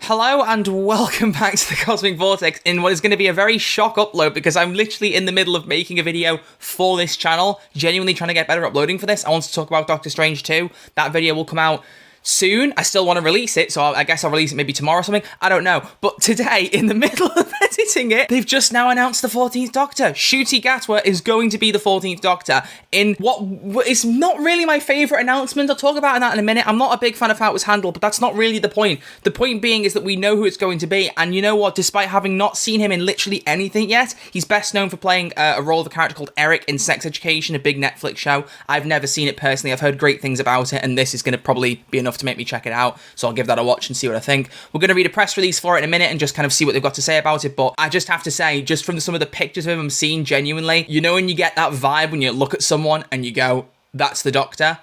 Hello and welcome back to the Cosmic Vortex in what is going to be a very shock upload because I'm literally in the middle of making a video for this channel, genuinely trying to get better at uploading for this. I want to talk about Doctor Strange 2. That video will come out soon. I still want to release it, so I guess I'll release it maybe tomorrow or something. I don't know. But today, in the middle of editing it, they've just now announced the 14th Doctor. Ncuti Gatwa is going to be the 14th Doctor in what is not really my favourite announcement. I'll talk about that in a minute. I'm not a big fan of how it was handled, but that's not really the point. The point being is that we know who it's going to be, and you know what? Despite having not seen him in literally anything yet, he's best known for playing a role of a character called Eric in Sex Education, a big Netflix show. I've never seen it personally. I've heard great things about it, and this is going to probably be enough to make me check it out, so I'll give that a watch and see what I think. We're going to read a press release for it in a minute and just kind of see what they've got to say about it, but I just have to say, just from some of the pictures of him I'm seeing, genuinely, you know when you get that vibe when you look at someone and you go, that's the Doctor?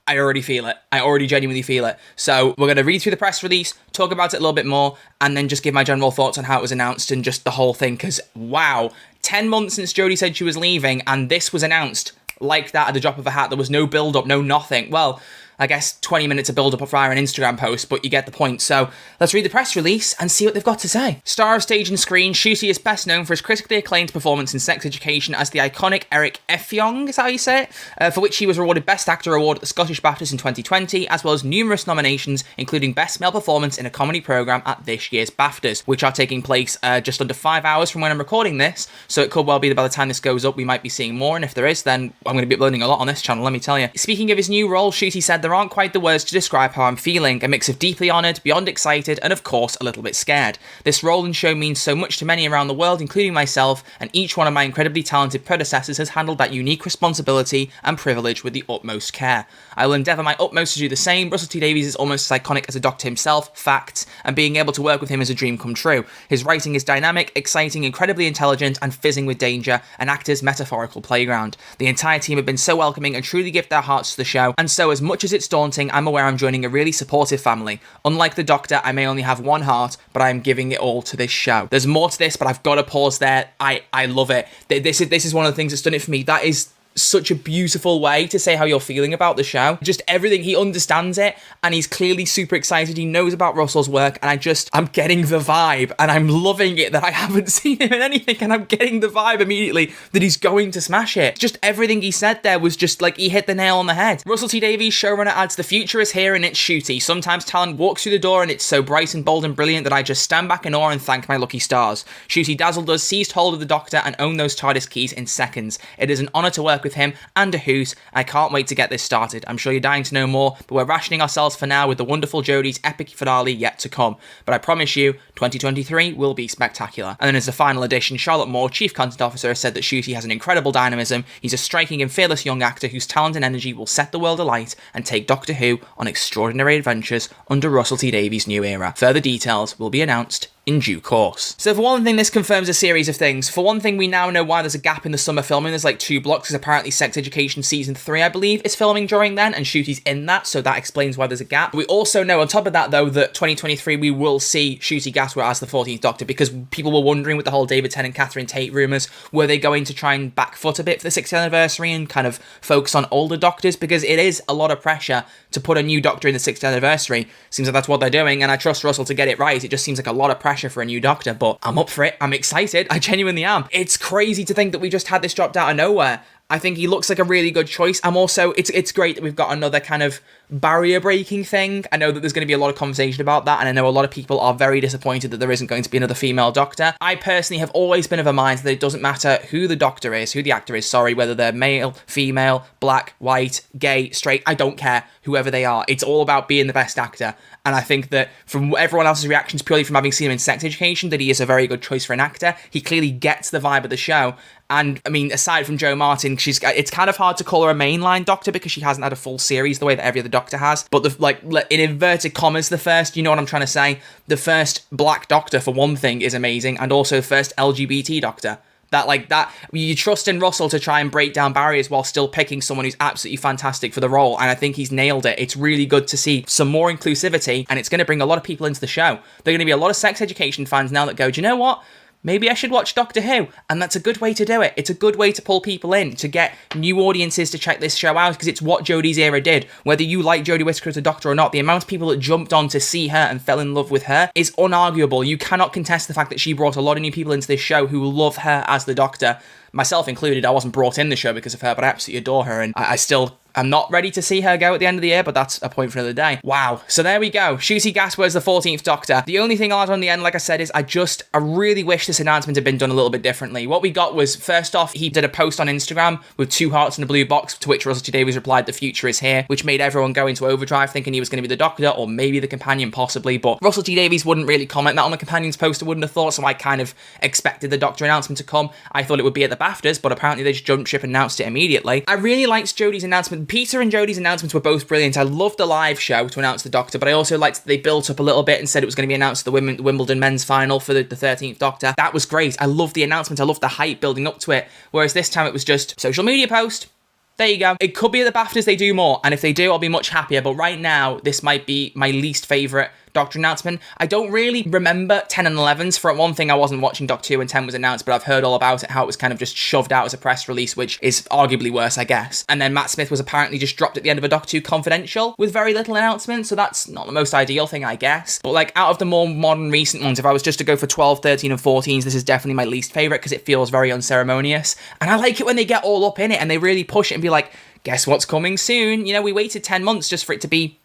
I already feel it. I already genuinely feel it. So we're going to read through the press release, talk about it a little bit more, and then just give my general thoughts on how it was announced and just the whole thing, because wow, 10 months since Jodie said she was leaving, and this was announced like that at the drop of a hat. There was no build-up, no nothing. Well, I guess 20 minutes of build-up via an Instagram post, but you get the point. So let's read the press release and see what they've got to say. Star of stage and screen, Ncuti is best known for his critically acclaimed performance in Sex Education as the iconic Eric Effiong, is that how you say it? For which he was awarded Best Actor Award at the Scottish BAFTAs in 2020, as well as numerous nominations, including Best Male Performance in a Comedy Programme at this year's BAFTAs, which are taking place just under 5 hours from when I'm recording this, so it could well be that by the time this goes up, we might be seeing more, and if there is, then I'm going to be uploading a lot on this channel, let me tell you. Speaking of his new role, Ncuti said, "There aren't quite the words to describe how I'm feeling, a mix of deeply honoured, beyond excited, and of course a little bit scared. This role and show means so much to many around the world, including myself, and each one of my incredibly talented predecessors has handled that unique responsibility and privilege with the utmost care. I will endeavour my utmost to do the same. Russell T Davies is almost as iconic as a Doctor himself, facts, and being able to work with him is a dream come true. His writing is dynamic, exciting, incredibly intelligent, and fizzing with danger, an actor's metaphorical playground. The entire team have been so welcoming and truly give their hearts to the show, and so as much as it's daunting, I'm aware I'm joining a really supportive family. Unlike the Doctor, I may only have one heart, but I am giving it all to this show." There's more to this, but I've got to pause there. I love it. This is one of the things that's done it for me. That is such a beautiful way to say how you're feeling about the show. Just everything, he understands it, and he's clearly super excited. He knows about Russell's work, and I'm getting the vibe, and I'm loving it that I haven't seen him in anything, and I'm getting the vibe immediately that he's going to smash it. Just everything he said there was just like he hit the nail on the head. Russell T Davies, showrunner, adds, "The future is here and it's Ncuti. Sometimes talent walks through the door and it's so bright and bold and brilliant that I just stand back in awe and thank my lucky stars. Ncuti dazzled us, seized hold of the Doctor, and owned those TARDIS keys in seconds. It is an honour to work with him and a hoot. I can't wait to get this started. I'm sure you're dying to know more, but we're rationing ourselves for now with the wonderful Jodie's epic finale yet to come. But I promise you, 2023 will be spectacular." And then as the final addition, Charlotte Moore, Chief Content Officer, has said that Ncuti has an incredible dynamism. He's a striking and fearless young actor whose talent and energy will set the world alight and take Doctor Who on extraordinary adventures under Russell T Davies' new era. Further details will be announced in due course. So for one thing, this confirms a series of things. For one thing, we now know why there's a gap in the summer filming. There's like 2 blocks, because apparently Sex Education Season 3, I believe, is filming during then, and Ncuti's in that, so that explains why there's a gap. We also know, on top of that though, that 2023 we will see Ncuti Gatwa as the 14th Doctor, because people were wondering with the whole David Tennant and Catherine Tate rumours, were they going to try and back foot a bit for the 60th anniversary and kind of focus on older Doctors, because it is a lot of pressure to put a new Doctor in the 60th anniversary. Seems like that's what they're doing, and I trust Russell to get it right. It just seems like a lot of pressure for a new Doctor, but I'm up for it. I'm excited. I genuinely am. It's crazy to think that we just had this dropped out of nowhere. I think he looks like a really good choice. I'm also, it's great that we've got another kind of barrier breaking thing. I know that there's going to be a lot of conversation about that, and I know a lot of people are very disappointed that there isn't going to be another female Doctor. I personally have always been of a mind that it doesn't matter who the Doctor is, who the actor is, sorry, whether they're male, female, black, white, gay, straight, I don't care, whoever they are. It's all about being the best actor. And I think that from everyone else's reactions, purely from having seen him in Sex Education, that he is a very good choice for an actor. He clearly gets the vibe of the show. And, I mean, aside from Jo Martin, it's kind of hard to call her a mainline Doctor because she hasn't had a full series the way that every other Doctor has. But, in inverted commas, the first, you know what I'm trying to say? The first black Doctor, for one thing, is amazing. And also the first LGBT Doctor. That you trust in Russell to try and break down barriers while still picking someone who's absolutely fantastic for the role, and I think he's nailed it. It's really good to see some more inclusivity, and it's going to bring a lot of people into the show. There are going to be a lot of Sex Education fans now that go, do you know what? maybe I should watch Doctor Who. And that's a good way to do it. It's a good way to pull people in, to get new audiences to check this show out, because it's what Jodie's era did. Whether you like Jodie Whittaker as a Doctor or not, the amount of people that jumped on to see her and fell in love with her is unarguable. You cannot contest the fact that she brought a lot of new people into this show who love her as the Doctor. Myself included. I wasn't brought in the show because of her, but I absolutely adore her, and I'm not ready to see her go at the end of the year, but that's a point for another day. Wow. So there we go. Ncuti Gatwa is the 14th Doctor. The only thing I'll add on the end, like I said, is I really wish this announcement had been done a little bit differently. What we got was, first off, he did a post on Instagram with 2 hearts and a blue box, to which Russell T Davies replied, "The future is here," which made everyone go into overdrive thinking he was going to be the Doctor, or maybe the companion possibly, but Russell T Davies wouldn't really comment that on the companion's post, I wouldn't have thought, so I kind of expected the Doctor announcement to come. I thought it would be at the BAFTAs, but apparently they just jumped ship and announced it immediately. I really liked Jodie's announcement. Peter and Jodie's announcements were both brilliant. I loved the live show to announce the Doctor, but I also liked that they built up a little bit and said it was going to be announced at the Wimbledon men's final for the 13th Doctor. That was great. I loved the announcement. I loved the hype building up to it. Whereas this time it was just social media post. There you go. It could be at the BAFTAs they do more, and if they do, I'll be much happier. But right now, this might be my least favourite Doctor announcement. I don't really remember 10 and 11s. For one thing, I wasn't watching Doctor Who when 10 was announced, but I've heard all about it, how it was kind of just shoved out as a press release, which is arguably worse, I guess. And then Matt Smith was apparently just dropped at the end of a Doctor Who Confidential with very little announcement, so that's not the most ideal thing, I guess. But like, out of the more modern recent ones, if I was just to go for 12, 13 and 14s, this is definitely my least favourite because it feels very unceremonious. And I like it when they get all up in it and they really push it and be like, guess what's coming soon? You know, we waited 10 months just for it to be...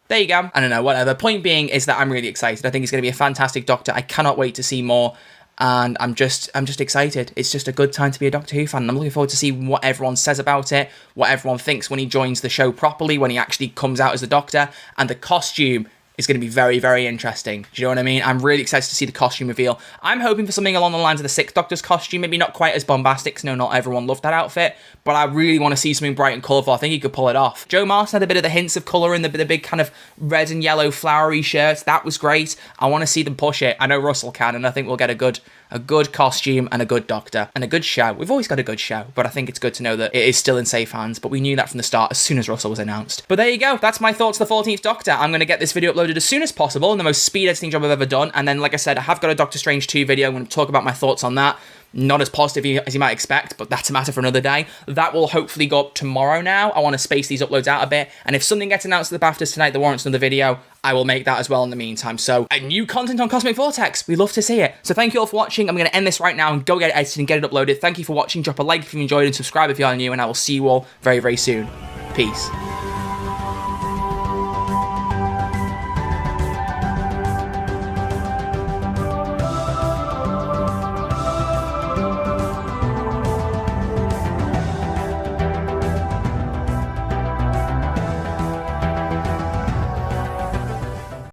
There you go. I don't know, whatever. Point being is that I'm really excited. I think it's going to be a fantastic Doctor. I cannot wait to see more. And I'm just excited. It's just a good time to be a Doctor Who fan. And I'm looking forward to see what everyone says about it, what everyone thinks when he joins the show properly, when he actually comes out as the Doctor. And the costume is going to be very, very interesting. Do you know what I mean? I'm really excited to see the costume reveal. I'm hoping for something along the lines of the 6th Doctor's costume, maybe not quite as bombastic, because no, not everyone loved that outfit, but I really want to see something bright and colourful. I think he could pull it off. Joe Marston had a bit of the hints of colour in the big kind of red and yellow flowery shirts. That was great. I want to see them push it. I know Russell can, and I think we'll get a good costume and a good Doctor and a good show. We've always got a good show, but I think it's good to know that it is still in safe hands, but we knew that from the start as soon as Russell was announced. But there you go. That's my thoughts of the 14th Doctor. I'm going to get this video uploaded as soon as possible, in the most speed editing job I've ever done, and then, like I said, I have got a Doctor Strange 2 video. I'm going to talk about my thoughts on that. Not as positive as you might expect, but that's a matter for another day. That will hopefully go up tomorrow now. I want to space these uploads out a bit, and if something gets announced at the BAFTAs tonight that warrants another video, I will make that as well in the meantime. So, new content on Cosmic Vortex. We love to see it. So thank you all for watching. I'm going to end this right now and go get it edited and get it uploaded. Thank you for watching. Drop a like if you enjoyed and subscribe if you are new, and I will see you all very, very soon. Peace.